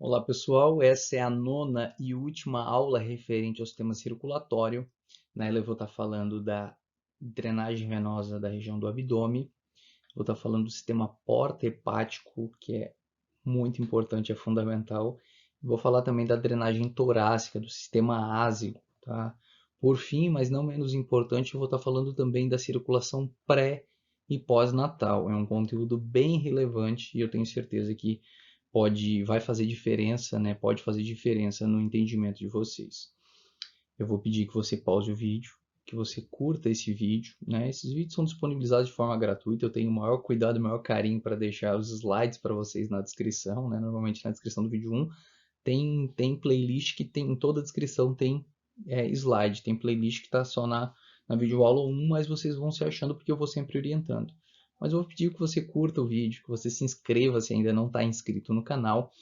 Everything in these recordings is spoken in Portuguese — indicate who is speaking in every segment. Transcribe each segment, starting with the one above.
Speaker 1: Olá pessoal, essa é a nona e última aula referente ao sistema circulatório. Nela eu vou estar falando da drenagem venosa da região do abdômen, vou estar falando do sistema porta-hepático, que é muito importante, é fundamental. Vou falar também da drenagem torácica, do sistema ásico, tá? Por fim, mas não menos importante, eu vou estar falando também da circulação pré e pós-natal. É um conteúdo bem relevante e eu tenho certeza que vai fazer diferença, né? Pode fazer diferença no entendimento de vocês. Eu vou pedir que você pause o vídeo, que você curta esse vídeo, né? Esses vídeos são disponibilizados de forma gratuita. Eu tenho o maior cuidado, o maior carinho para deixar os slides para vocês na descrição, né? Normalmente na descrição do vídeo 1 tem playlist que tem, em toda a descrição tem slide, tem playlist que está só na videoaula 1, mas vocês vão se achando porque eu vou sempre orientando. Mas eu vou pedir que você curta o vídeo, que você se inscreva se ainda não está inscrito no canal,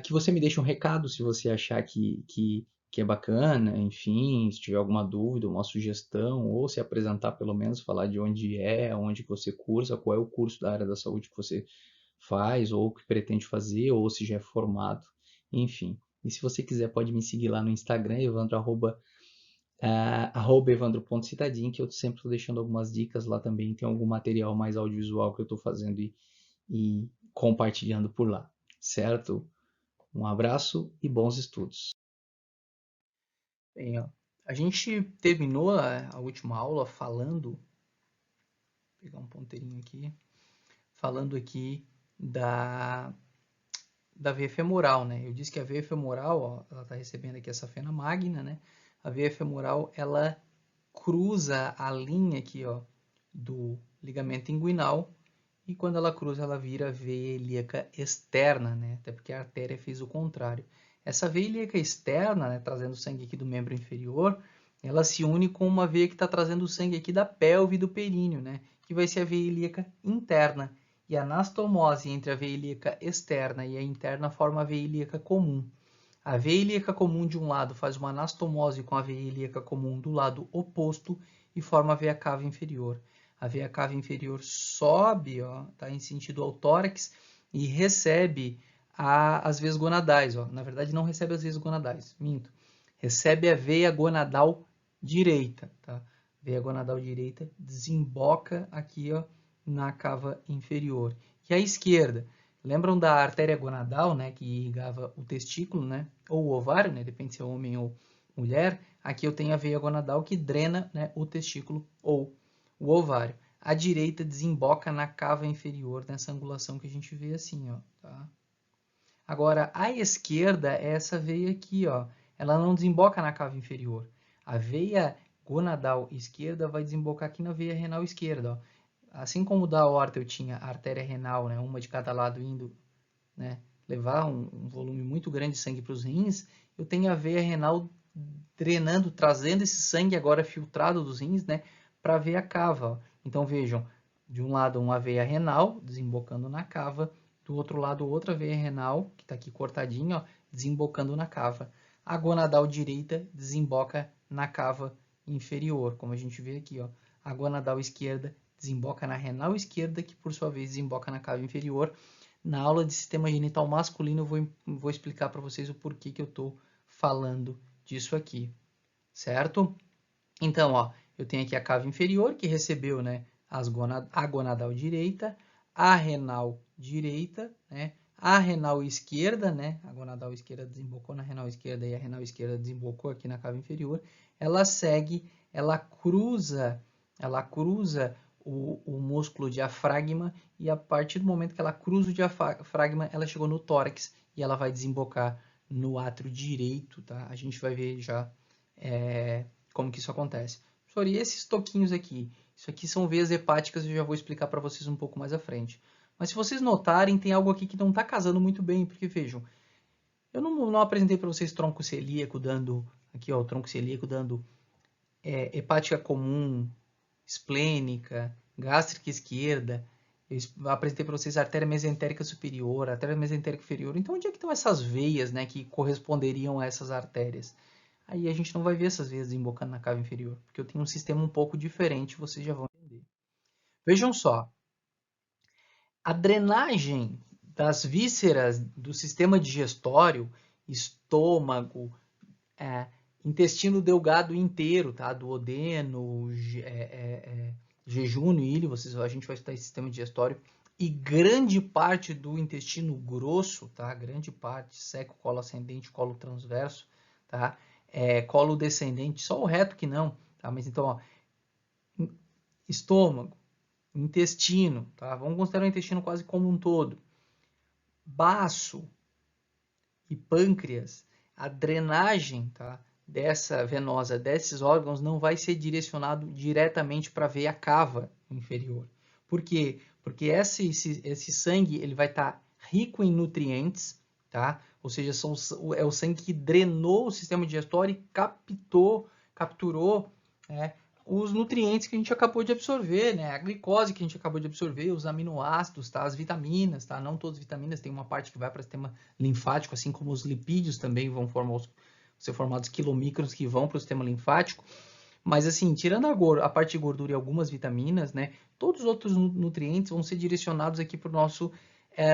Speaker 1: que você me deixe um recado se você achar que é bacana, enfim, se tiver alguma dúvida, uma sugestão, ou se apresentar pelo menos, falar de onde é, onde que você cursa, qual é o curso da área da saúde que você faz, ou que pretende fazer, ou se já é formado, enfim. E se você quiser, pode me seguir lá no Instagram, Evandro, arroba evandro.citadin, que eu sempre estou deixando algumas dicas lá também. Tem algum material mais audiovisual que eu estou fazendo e compartilhando por lá, certo? Um abraço e bons estudos. Bem, ó, a gente terminou a última aula falando, vou pegar um ponteirinho aqui, falando aqui da veia femoral, né? Eu disse que a veia femoral, ó, ela está recebendo aqui essa fena magna, né? A veia femoral, ela cruza a linha aqui, ó, do ligamento inguinal, e quando ela cruza, ela vira veia ilíaca externa, né? Até porque a artéria fez o contrário. Essa veia ilíaca externa, né, trazendo sangue aqui do membro inferior, ela se une com uma veia que está trazendo sangue aqui da pelve e do períneo, né? Que vai ser a veia ilíaca interna. E a anastomose entre a veia ilíaca externa e a interna forma a veia ilíaca comum. A veia ilíaca comum de um lado faz uma anastomose com a veia ilíaca comum do lado oposto e forma a veia cava inferior. A veia cava inferior sobe, ó, tá, em sentido ao tórax e recebe as veias gonadais. Ó. Na verdade, não recebe as veias gonadais, minto. Recebe a veia gonadal direita. Tá? Veia gonadal direita desemboca aqui, ó, na cava inferior. E a esquerda? Lembram da artéria gonadal, né, que irrigava o testículo, né, ou o ovário, né, depende se é homem ou mulher. Aqui eu tenho a veia gonadal que drena, né, o testículo ou o ovário. A direita desemboca na cava inferior, nessa angulação que a gente vê assim, ó, tá? Agora, a esquerda é essa veia aqui, ó. Ela não desemboca na cava inferior. A veia gonadal esquerda vai desembocar aqui na veia renal esquerda, ó. Assim como da aorta eu tinha a artéria renal, né, uma de cada lado indo, né, levar um volume muito grande de sangue para os rins, eu tenho a veia renal drenando, trazendo esse sangue agora filtrado dos rins, né, para a veia cava. Ó. Então vejam, de um lado uma veia renal desembocando na cava, do outro lado outra veia renal, que está aqui cortadinha, ó, desembocando na cava. A gonadal direita desemboca na cava inferior, como a gente vê aqui, ó. A gonadal esquerda desemboca na renal esquerda, que por sua vez desemboca na cava inferior. Na aula de sistema genital masculino eu vou explicar para vocês o porquê que eu estou falando disso aqui, certo? Então, ó, eu tenho aqui a cava inferior que recebeu, né, a gonadal direita, a renal direita, né, a renal esquerda, né, a gonadal esquerda desembocou na renal esquerda e a renal esquerda desembocou aqui na cava inferior. Ela segue, ela cruza o músculo diafragma e a partir do momento que ela cruza o diafragma, ela chegou no tórax e ela vai desembocar no átrio direito, tá? A gente vai ver já como que isso acontece. Professor, e esses toquinhos aqui? Isso aqui são veias hepáticas, eu já vou explicar para vocês um pouco mais à frente. Mas se vocês notarem, tem algo aqui que não está casando muito bem, porque vejam, eu não apresentei para vocês tronco celíaco dando, aqui ó, o tronco celíaco dando hepática comum, esplênica, gástrica esquerda. Eu apresentei para vocês a artéria mesentérica superior, a artéria mesentérica inferior. Então, onde é que estão essas veias, né, que corresponderiam a essas artérias? Aí a gente não vai ver essas veias desembocando na cava inferior, porque eu tenho um sistema um pouco diferente, vocês já vão entender. Vejam só, a drenagem das vísceras do sistema digestório, estômago, intestino delgado inteiro, tá? Duodeno, jejúnio, ilho, a gente vai estudar esse sistema digestório, e grande parte do intestino grosso, tá? Grande parte, seco, colo ascendente, colo transverso, tá? Colo descendente, só o reto que não, tá? Mas então, ó, estômago, intestino, tá? Vamos considerar o intestino quase como um todo. Baço e pâncreas, a drenagem, tá, dessa venosa desses órgãos não vai ser direcionado diretamente para a veia cava inferior. Por quê? Porque esse sangue ele vai estar rico em nutrientes, tá? Ou seja, é o sangue que drenou o sistema digestório e capturou os nutrientes que a gente acabou de absorver, né? A glicose que a gente acabou de absorver, os aminoácidos, tá? As vitaminas, tá? Não todas as vitaminas, tem uma parte que vai para o sistema linfático, assim como os lipídios também vão ser formados quilomicrons que vão para o sistema linfático. Mas assim, tirando a parte de gordura e algumas vitaminas, né? Todos os outros nutrientes vão ser direcionados aqui para o nosso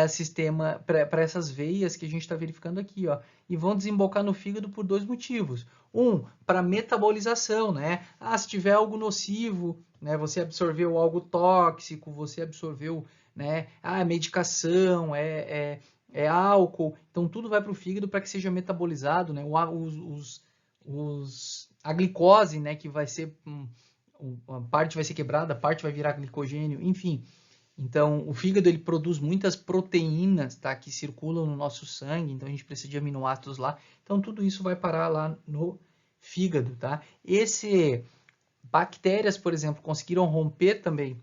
Speaker 1: sistema, para essas veias que a gente está verificando aqui, ó, e vão desembocar no fígado por dois motivos. Um, para metabolização, né? Se tiver algo nocivo, né? Você absorveu algo tóxico, você absorveu, né? Medicação, álcool, então tudo vai para o fígado para que seja metabolizado, né? A glicose, né? Que vai ser a parte vai ser quebrada, a parte vai virar glicogênio, enfim. Então, o fígado ele produz muitas proteínas, tá, que circulam no nosso sangue, então a gente precisa de aminoácidos lá. Então, tudo isso vai parar lá no fígado, tá? Bactérias, por exemplo, conseguiram romper também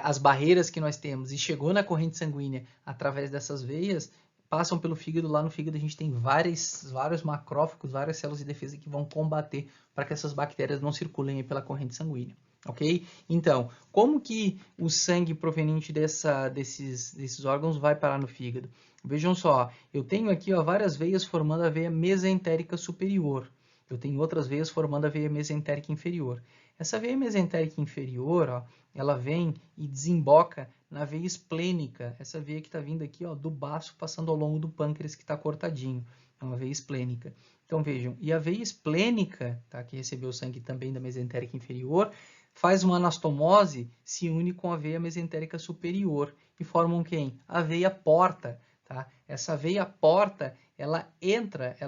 Speaker 1: as barreiras que nós temos e chegou na corrente sanguínea através dessas veias, passam pelo fígado. Lá no fígado a gente tem vários macrófagos, várias células de defesa que vão combater para que essas bactérias não circulem pela corrente sanguínea. Ok? Então, como que o sangue proveniente desses órgãos vai parar no fígado? Vejam só, eu tenho aqui várias veias formando a veia mesentérica superior. Eu tenho outras veias formando a veia mesentérica inferior. Essa veia mesentérica inferior, ela vem e desemboca na veia esplênica. Essa veia que está vindo aqui do baço, passando ao longo do pâncreas que está cortadinho. É uma veia esplênica. Então, vejam, e a veia esplênica, tá, que recebeu sangue também da mesentérica inferior, faz uma anastomose, se une com a veia mesentérica superior e formam quem? A veia porta, tá? Essa veia porta, ela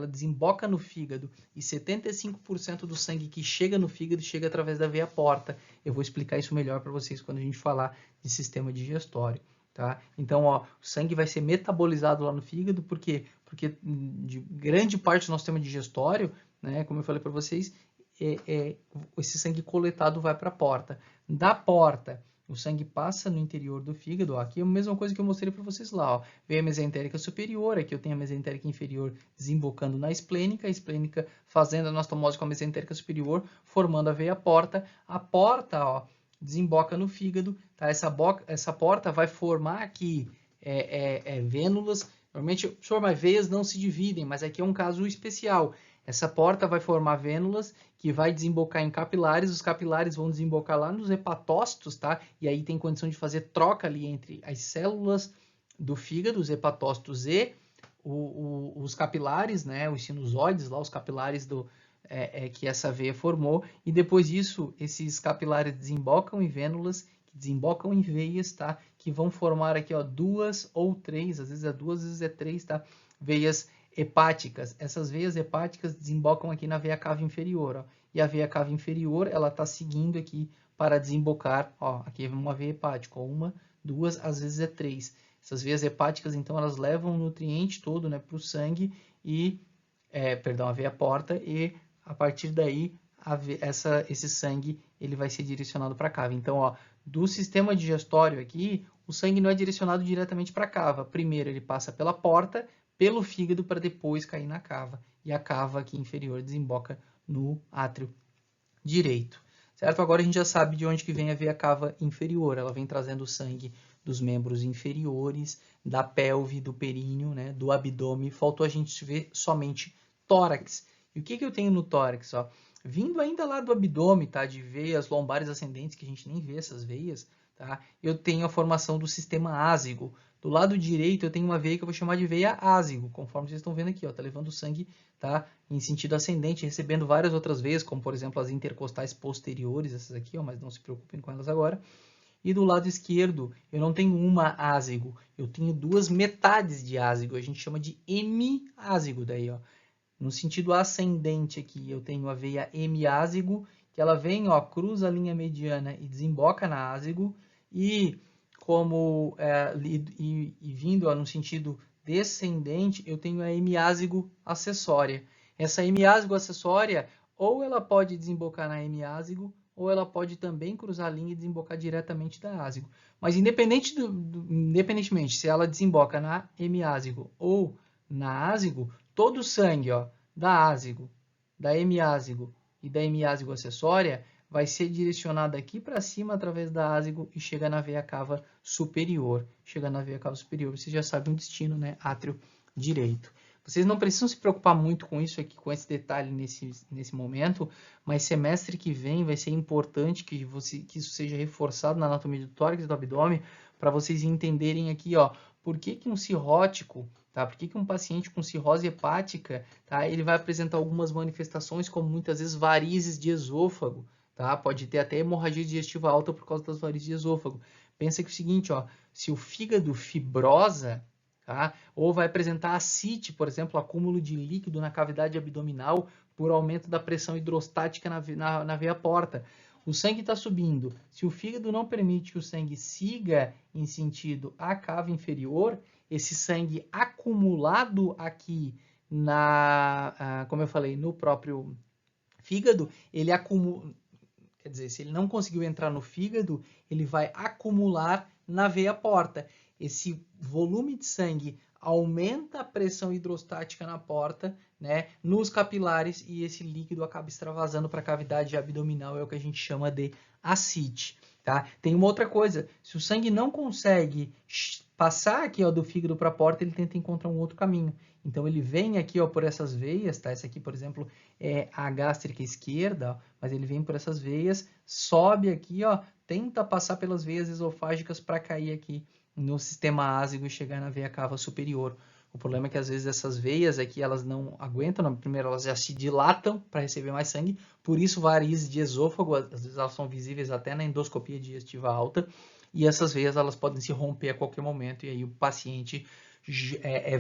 Speaker 1: desemboca no fígado e 75% do sangue que chega no fígado chega através da veia porta. Eu vou explicar isso melhor para vocês quando a gente falar de sistema digestório, tá? Então, o sangue vai ser metabolizado lá no fígado, por quê? Porque de grande parte do nosso sistema digestório, né, como eu falei para vocês, esse sangue coletado vai para a porta. Da porta, o sangue passa no interior do fígado. Aqui é a mesma coisa que eu mostrei para vocês lá. Veio a mesentérica superior, aqui eu tenho a mesentérica inferior desembocando na esplênica, a esplênica fazendo a anastomose com a mesentérica superior, formando a veia porta. A porta desemboca no fígado. Tá? Essa porta vai formar aqui vênulas. Normalmente, professor, mas veias não se dividem, mas aqui é um caso especial. Essa porta vai formar vênulas que vai desembocar em capilares, os capilares vão desembocar lá nos hepatócitos, tá? E aí tem condição de fazer troca ali entre as células do fígado, os hepatócitos e os capilares, né? Os sinusoides lá, os capilares que essa veia formou. E depois disso, esses capilares desembocam em vênulas, que desembocam em veias, tá? Que vão formar aqui, duas ou três, às vezes é duas, às vezes é três, tá? Veias hepáticas. Essas veias hepáticas desembocam aqui na veia cava inferior, e a veia cava inferior, ela está seguindo aqui para desembocar, aqui é uma veia hepática, uma, duas, às vezes é três. Essas veias hepáticas, então, elas levam o nutriente todo, né, para o sangue a veia porta, e a partir daí, esse sangue, ele vai ser direcionado para a cava. Então, do sistema digestório aqui, o sangue não é direcionado diretamente para a cava. Primeiro, ele passa pela porta, pelo fígado, para depois cair na cava. E a cava aqui inferior desemboca no átrio direito. Certo? Agora a gente já sabe de onde que vem a veia cava inferior. Ela vem trazendo sangue dos membros inferiores, da pelve, do períneo, né, do abdômen. Faltou a gente ver somente tórax. E o que eu tenho no tórax? Vindo ainda lá do abdômen, tá, de veias lombares ascendentes, que a gente nem vê essas veias, tá? Eu tenho a formação do sistema ásigo. Do lado direito eu tenho uma veia que eu vou chamar de veia ázigo, conforme vocês estão vendo aqui, ó, tá levando o sangue, tá, em sentido ascendente, recebendo várias outras veias, como por exemplo as intercostais posteriores, essas aqui, ó, mas não se preocupem com elas agora. E do lado esquerdo eu não tenho uma ázigo, eu tenho duas metades de ázigo, a gente chama de hemiázigo daí, ó. No sentido ascendente aqui eu tenho a veia hemiázigo, que ela vem, ó, cruza a linha mediana e desemboca na ázigo, e como vindo, ó, no sentido descendente, eu tenho a hemiázigo acessória. Essa hemiázigo acessória, ou ela pode desembocar na hemiázigo, ou ela pode também cruzar a linha e desembocar diretamente da ázigo. Mas independentemente se ela desemboca na hemiázigo ou na ázigo, todo o sangue, ó, da ázigo, da hemiázigo e da hemiázigo acessória vai ser direcionado aqui para cima através da ázigo e chega na veia cava superior. Chega na veia cava superior, vocês já sabem o destino, né? Átrio direito. Vocês não precisam se preocupar muito com isso aqui, com esse detalhe nesse momento, mas semestre que vem vai ser importante que isso seja reforçado na anatomia do tórax e do abdômen, para vocês entenderem aqui, ó, por que um cirrótico, tá? Por que um paciente com cirrose hepática, tá? Ele vai apresentar algumas manifestações, como muitas vezes varizes de esôfago, tá? Pode ter até hemorragia digestiva alta por causa das varizes de esôfago. Pensa que é o seguinte, ó, se o fígado fibrosa, tá? Ou vai apresentar ascite, por exemplo, acúmulo de líquido na cavidade abdominal por aumento da pressão hidrostática na veia porta. O sangue está subindo. Se o fígado não permite que o sangue siga em sentido à cava inferior, esse sangue acumulado aqui como eu falei, no próprio fígado, ele acumula. Quer dizer, se ele não conseguiu entrar no fígado, ele vai acumular na veia porta. Esse volume de sangue aumenta a pressão hidrostática na porta, né, nos capilares, e esse líquido acaba extravasando para a cavidade abdominal, é o que a gente chama de ascite. Tá? Tem uma outra coisa, se o sangue não consegue passar aqui, ó, do fígado para a porta, ele tenta encontrar um outro caminho. Então ele vem aqui, ó, por essas veias, tá? Essa aqui, por exemplo, é a gástrica esquerda, ó, mas ele vem por essas veias, sobe aqui, ó, tenta passar pelas veias esofágicas para cair aqui no sistema ázido e chegar na veia cava superior. O problema é que às vezes essas veias aqui elas não aguentam, primeiro elas já se dilatam para receber mais sangue, por isso varizes de esôfago, às vezes elas são visíveis até na endoscopia digestiva alta, e essas veias elas podem se romper a qualquer momento, e aí o paciente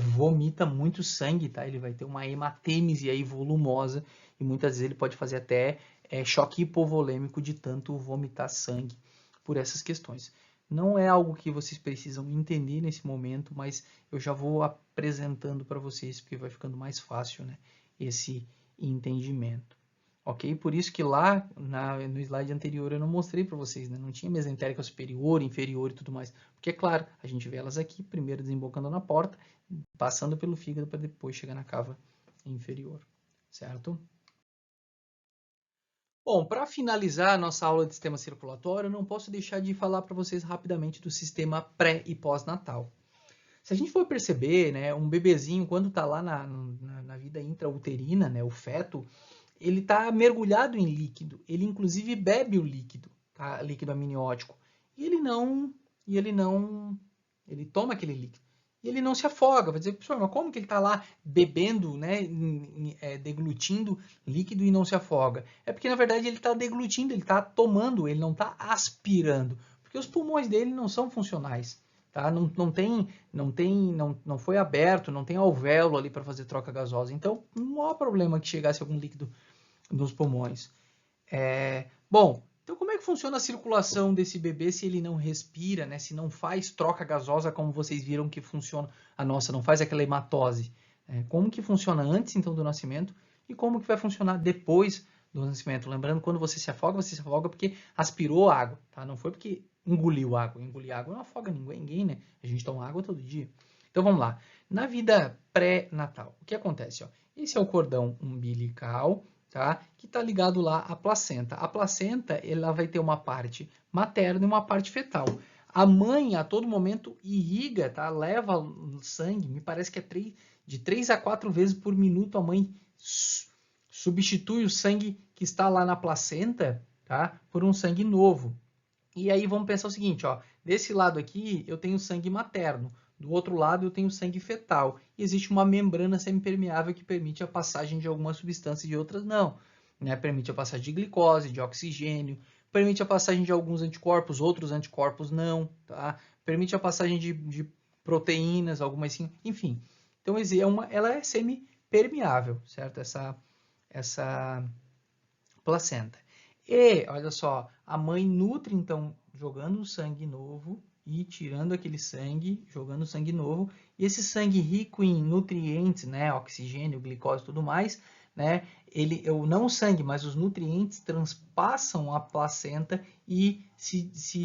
Speaker 1: vomita muito sangue, tá? Ele vai ter uma hematêmese aí volumosa, e muitas vezes ele pode fazer até choque hipovolêmico de tanto vomitar sangue por essas questões. Não é algo que vocês precisam entender nesse momento, mas eu já vou apresentando para vocês, porque vai ficando mais fácil, né, esse entendimento. Ok? Por isso que lá no slide anterior eu não mostrei para vocês, né? Não tinha mesentérica superior, inferior e tudo mais. Porque, é claro, a gente vê elas aqui, primeiro desembocando na porta, passando pelo fígado para depois chegar na cava inferior. Certo? Bom, para finalizar a nossa aula de sistema circulatório, eu não posso deixar de falar para vocês rapidamente do sistema pré e pós-natal. Se a gente for perceber, né, um bebezinho, quando está lá na vida intrauterina, né, o feto, ele está mergulhado em líquido. Ele, inclusive, bebe o líquido, tá? Líquido amniótico. Ele toma aquele líquido. E ele não se afoga. Vai dizer, professor, mas como que ele está lá bebendo, né, deglutindo líquido e não se afoga? É porque, na verdade, ele está deglutindo, ele está tomando, ele não está aspirando. Porque os pulmões dele não são funcionais. Tá? Não foi aberto, não tem alvéolo ali para fazer troca gasosa. Então, não há problema que chegasse algum líquido nos pulmões. Bom, então como é que funciona a circulação desse bebê se ele não respira, né? Se não faz troca gasosa, como vocês viram que funciona a nossa, não faz aquela hematose? Como que funciona antes, então, do nascimento e como que vai funcionar depois do nascimento? Lembrando, quando você se afoga porque aspirou água, tá? Não foi porque engoliu água. Engolir água não afoga ninguém, né? A gente toma água todo dia. Então, vamos lá. Na vida pré-natal, o que acontece? Ó? Esse é o cordão umbilical, tá? Que está ligado lá à placenta. A placenta ela vai ter uma parte materna e uma parte fetal. A mãe, a todo momento, irriga, tá? Leva sangue, me parece que é de 3 a 4 vezes por minuto a mãe substitui o sangue que está lá na placenta, tá? Por um sangue novo. E aí vamos pensar o seguinte, ó, desse lado aqui eu tenho sangue materno, Do outro lado eu tenho o sangue fetal. E existe uma membrana semipermeável que permite a passagem de algumas substâncias e de outras não. Né? Permite a passagem de glicose, de oxigênio, permite a passagem de alguns anticorpos, outros anticorpos não. Tá? Permite a passagem de proteínas, algumas sim, enfim. Então ela é semipermeável, certo? Essa placenta. E, olha só, a mãe nutre, então, jogando o sangue novo e tirando aquele sangue, jogando o sangue novo. E esse sangue rico em nutrientes, né, oxigênio, glicose e tudo mais, né, não o sangue, mas os nutrientes transpassam a placenta e se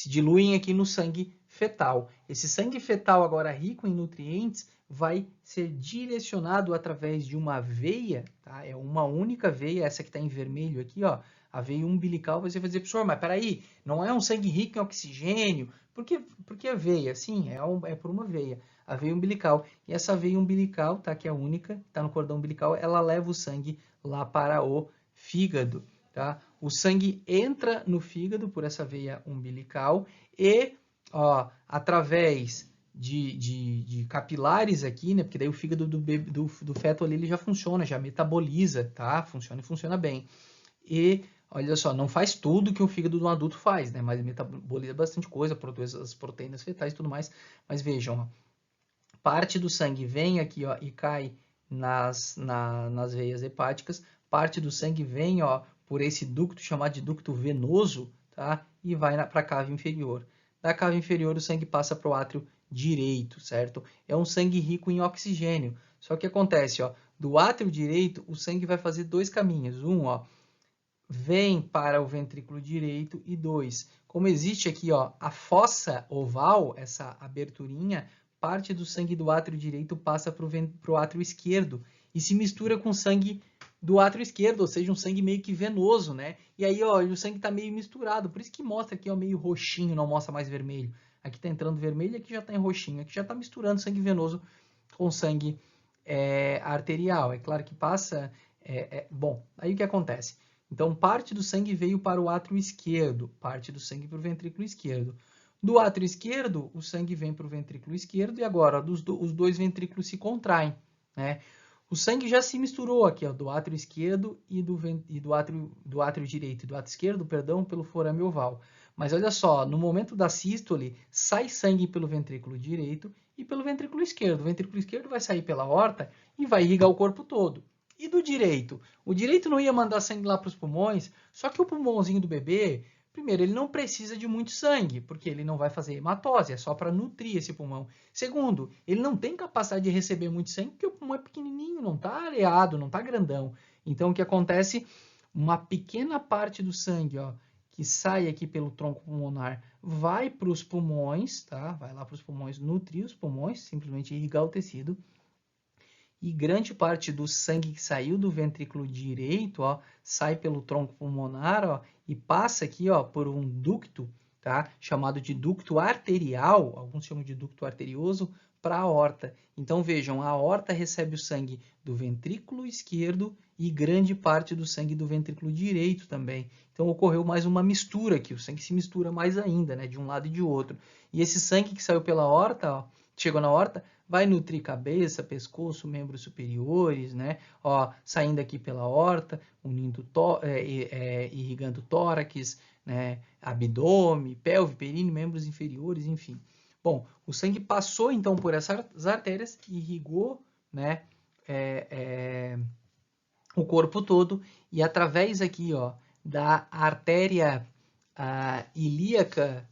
Speaker 1: diluem aqui no sangue fetal. Esse sangue fetal, agora rico em nutrientes, vai ser direcionado através de uma veia, tá? É uma única veia, essa que está em vermelho aqui, ó. A veia umbilical, você vai dizer, professor, mas peraí, não é um sangue rico em oxigênio? Por que a veia? Sim, é por uma veia, a veia umbilical. E essa veia umbilical, tá? Que é a única, está no cordão umbilical, ela leva o sangue lá para o fígado. Tá? O sangue entra no fígado por essa veia umbilical e, ó, através de capilares aqui, né? Porque daí o fígado do feto ali ele já funciona, já metaboliza, tá? Funciona e funciona bem. E, olha só, não faz tudo que o fígado de um adulto faz, né? Mas metaboliza bastante coisa, produz as proteínas fetais e tudo mais. Mas vejam, ó, parte do sangue vem aqui, ó, e cai nas veias hepáticas, parte do sangue vem, ó, por esse ducto chamado de ducto venoso, tá? E vai para a cava inferior. Da cava inferior, o sangue passa para o átrio direito, certo? É um sangue rico em oxigênio. Só que acontece, ó, do átrio direito, o sangue vai fazer dois caminhos. Um, ó, vem para o ventrículo direito e dois, como existe aqui, ó, a fossa oval, essa aberturinha, parte do sangue do átrio direito passa para o átrio esquerdo e se mistura com o sangue do átrio esquerdo, ou seja, um sangue meio que venoso, né? E aí, ó, o sangue está meio misturado, por isso que mostra aqui, ó, meio roxinho, não mostra mais vermelho. Aqui está entrando vermelho, aqui já está em roxinho, aqui já está misturando sangue venoso com sangue arterial. É claro que passa... bom, aí o que acontece? Então, parte do sangue veio para o átrio esquerdo, parte do sangue para o ventrículo esquerdo. Do átrio esquerdo, o sangue vem para o ventrículo esquerdo e agora os dois ventrículos se contraem, né? O sangue já se misturou aqui, ó, do átrio esquerdo e do átrio direito e do átrio esquerdo, perdão, pelo forame oval. Mas olha só, no momento da sístole, sai sangue pelo ventrículo direito e pelo ventrículo esquerdo. O ventrículo esquerdo vai sair pela aorta e vai irrigar o corpo todo. E do direito? O direito não ia mandar sangue lá para os pulmões, só que o pulmãozinho do bebê, primeiro, ele não precisa de muito sangue, porque ele não vai fazer hematose, é só para nutrir esse pulmão. Segundo, ele não tem capacidade de receber muito sangue, porque o pulmão é pequenininho, não está areado, não está grandão. Então, o que acontece? Uma pequena parte do sangue, ó, que sai aqui pelo tronco pulmonar, vai para os pulmões, tá? Vai lá para os pulmões, nutrir os pulmões, simplesmente irrigar o tecido. E grande parte do sangue que saiu do ventrículo direito, ó, sai pelo tronco pulmonar, ó, e passa aqui, ó, por um ducto, tá? Chamado de ducto arterial, alguns chamam de ducto arterioso, para a aorta. Então vejam, a aorta recebe o sangue do ventrículo esquerdo e grande parte do sangue do ventrículo direito também. Então ocorreu mais uma mistura aqui, o sangue se mistura mais ainda, né, de um lado e de outro. E esse sangue que saiu pela aorta, ó, chegou na aorta, vai nutrir cabeça, pescoço, membros superiores, né? Ó, saindo aqui pela aorta, unindo irrigando tórax, né? Abdômen, pelve, períneo, membros inferiores, enfim. Bom, o sangue passou então por essas artérias e irrigou, né? O corpo todo e através aqui, ó, da artéria ilíaca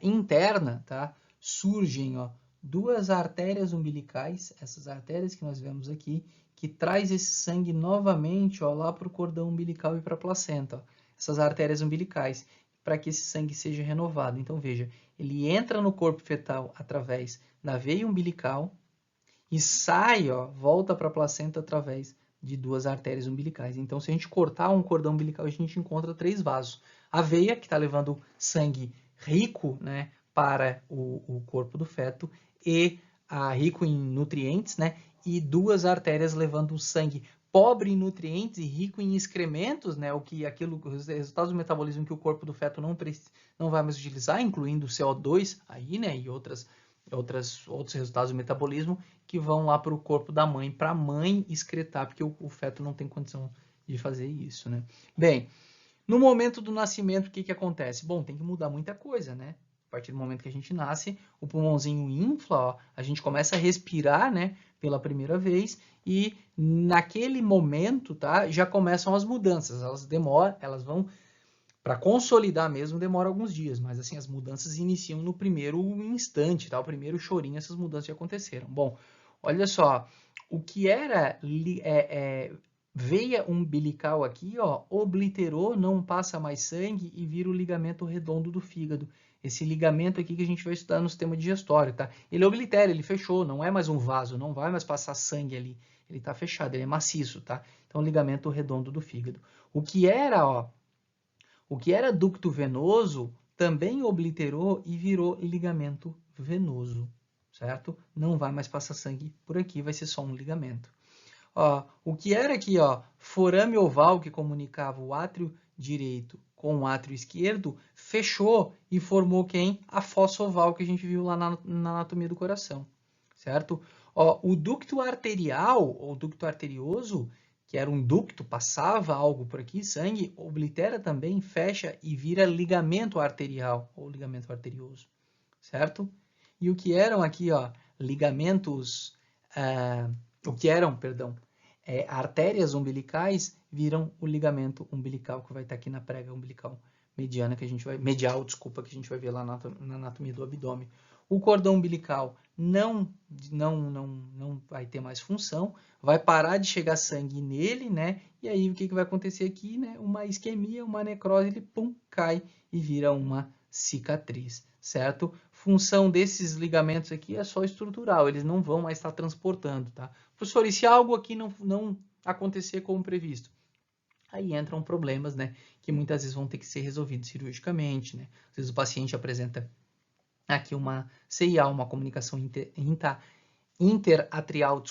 Speaker 1: interna, tá? Surgem, ó, duas artérias umbilicais, essas artérias que nós vemos aqui, que traz esse sangue novamente, ó, lá para o cordão umbilical e para a placenta, ó, essas artérias umbilicais, para que esse sangue seja renovado. Então veja, ele entra no corpo fetal através da veia umbilical e sai, ó, volta para a placenta através de duas artérias umbilicais. Então, se a gente cortar um cordão umbilical, a gente encontra três vasos. A veia, que está levando sangue rico, né, para o corpo do feto, e rico em nutrientes, né, e duas artérias levando sangue pobre em nutrientes e rico em excrementos, né, os resultados do metabolismo que o corpo do feto não vai mais utilizar, incluindo o CO2 aí, né, e outros resultados do metabolismo que vão lá para o corpo da mãe, para a mãe excretar, porque o feto não tem condição de fazer isso, né? Bem, no momento do nascimento, o que acontece? Bom, tem que mudar muita coisa, né? A partir do momento que a gente nasce, o pulmãozinho infla, ó, a gente começa a respirar, né, pela primeira vez, e naquele momento, tá, já começam as mudanças. Elas vão, para consolidar mesmo, demora alguns dias, mas assim, as mudanças iniciam no primeiro instante, tá? O primeiro chorinho, essas mudanças já aconteceram. Bom, olha só, o que era veia umbilical aqui, ó, obliterou, não passa mais sangue e vira o ligamento redondo do fígado. Esse ligamento aqui que a gente vai estudar no sistema digestório, tá? Ele oblitera, ele fechou, não é mais um vaso, não vai mais passar sangue ali. Ele está fechado, ele é maciço, tá? Então, ligamento redondo do fígado. O que era ducto venoso também obliterou e virou ligamento venoso, certo? Não vai mais passar sangue por aqui, vai ser só um ligamento. Ó, o que era aqui, ó, forame oval que comunicava o átrio direito com o átrio esquerdo, fechou e formou quem? A fossa oval que a gente viu lá na anatomia do coração, certo? Ó, o ducto arterial ou ducto arterioso, que era um ducto, passava algo por aqui, sangue, oblitera também, fecha e vira ligamento arterial ou ligamento arterioso, certo? E o que eram aqui, ó, ligamentos, perdão, artérias umbilicais viram o ligamento umbilical que vai estar aqui na prega umbilical medial, que a gente vai ver lá na anatomia do abdômen. O cordão umbilical não vai ter mais função, vai parar de chegar sangue nele, né? E aí o que vai acontecer aqui, né? Uma isquemia, uma necrose, ele pum, cai e vira uma cicatriz, certo? Função desses ligamentos aqui é só estrutural, eles não vão mais estar transportando, tá? Professor, e se algo aqui não acontecer como previsto? Aí entram problemas, né, que muitas vezes vão ter que ser resolvidos cirurgicamente, né? Às vezes o paciente apresenta aqui uma CIA, uma comunicação interatrial,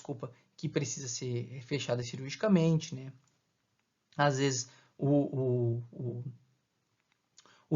Speaker 1: que precisa ser fechada cirurgicamente, né? Às vezes o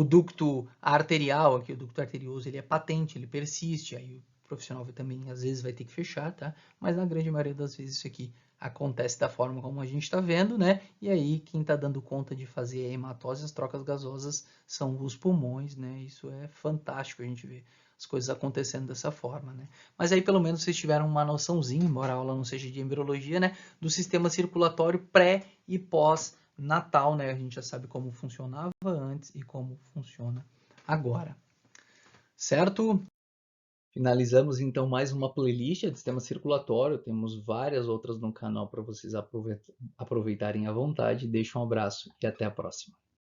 Speaker 1: ducto arterial, aqui o ducto arterioso, ele é patente, ele persiste, aí o profissional também às vezes vai ter que fechar, tá? Mas na grande maioria das vezes isso aqui acontece da forma como a gente está vendo, né? E aí quem está dando conta de fazer a hematose, as trocas gasosas, são os pulmões, né? Isso é fantástico a gente ver as coisas acontecendo dessa forma, né? Mas aí pelo menos vocês tiveram uma noçãozinha, embora a aula não seja de embriologia, né? Do sistema circulatório pré e pós natal, né? A gente já sabe como funcionava antes e como funciona agora. Certo? Finalizamos então mais uma playlist de sistema circulatório. Temos várias outras no canal para vocês aproveitarem à vontade. Deixo um abraço e até a próxima.